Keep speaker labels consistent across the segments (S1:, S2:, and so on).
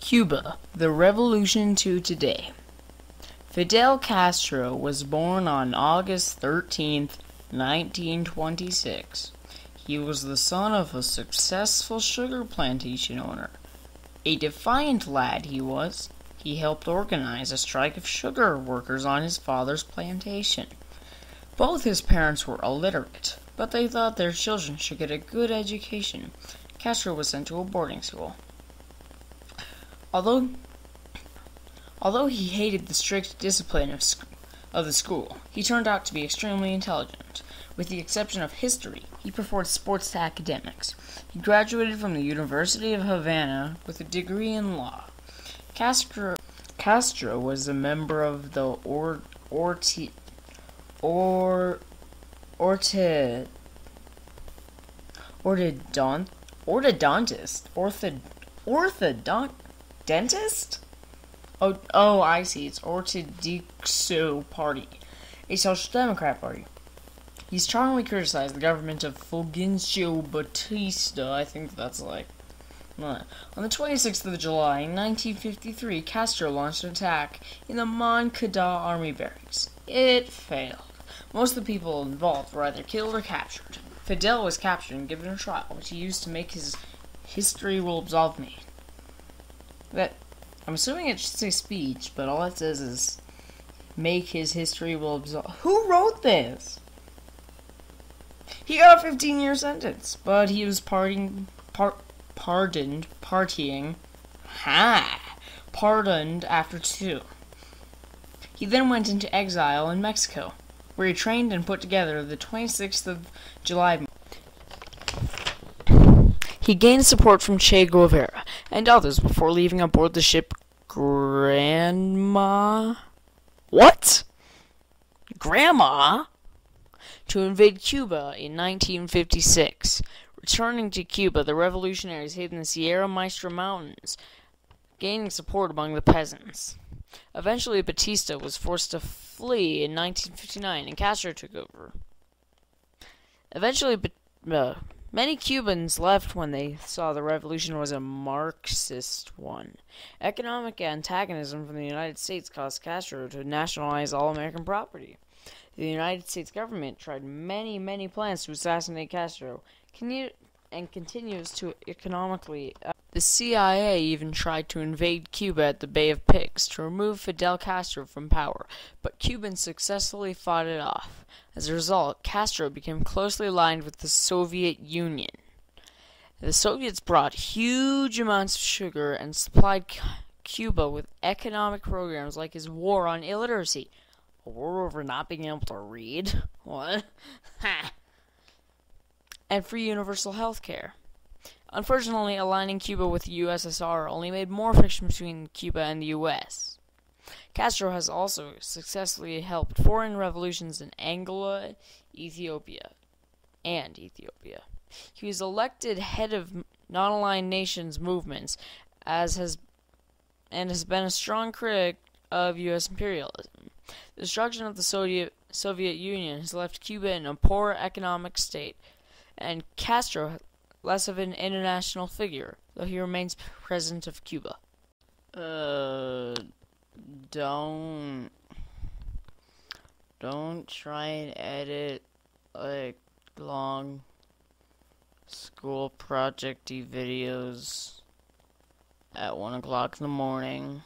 S1: Cuba, the revolution to today. Fidel Castro was born on August 13th, 1926. He was the son of a successful sugar plantation owner. A defiant lad he was. He helped organize a strike of sugar workers on his father's plantation. Both his parents were illiterate, but they thought their children should get a good education. Castro was sent to a boarding school. Although he hated the strict discipline of the school, he turned out to be extremely intelligent. With the exception of history, he preferred sports to academics. He graduated from the University of Havana with a degree in law. Castro was a member of the Dentist? Oh, I see. It's Ortodoxo Party, a social democrat party. He strongly criticized the government of Fulgencio Batista. I think that's On the 26th of July, 1953, Castro launched an attack in the Moncada army barracks. It failed. Most of the people involved were either killed or captured. Fidel was captured and given a trial, which he used to make his "History Will Absolve Me." I'm assuming it should say speech, but all it says is "make his history will absolve." Who wrote this? He got a 15-year sentence, but he was pardoned after 2. He then went into exile in Mexico, where he trained and put together the 26th of July. He gained support from Che Guevara and others before leaving aboard the ship Grandma to invade Cuba in 1956. Returning to Cuba, the revolutionaries hid in the Sierra Maestra Mountains, gaining support among the peasants. Eventually, Batista was forced to flee in 1959, and Castro took over. Many Cubans left when they saw the revolution was a Marxist one. Economic antagonism from the United States caused Castro to nationalize all American property. The United States government tried many plans to assassinate Castro, and continues to economically. The CIA even tried to invade Cuba at the Bay of Pigs to remove Fidel Castro from power, but Cubans successfully fought it off. As a result, Castro became closely aligned with the Soviet Union. The Soviets brought huge amounts of sugar and supplied Cuba with economic programs like his war on illiteracy. A war over not being able to read? What? And free universal health care. Unfortunately, aligning Cuba with the U.S.S.R. only made more friction between Cuba and the U.S. Castro has also successfully helped foreign revolutions in Angola, Ethiopia. He was elected head of non-aligned nations movements, has been a strong critic of U.S. imperialism. The destruction of the Soviet Union has left Cuba in a poor economic state, and Castro less of an international figure, though he remains president of Cuba. Don't try and edit long school projecty videos at 1 o'clock in the morning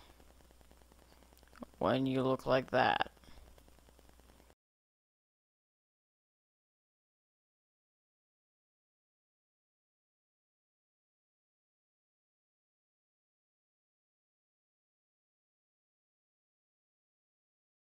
S1: when you look like that.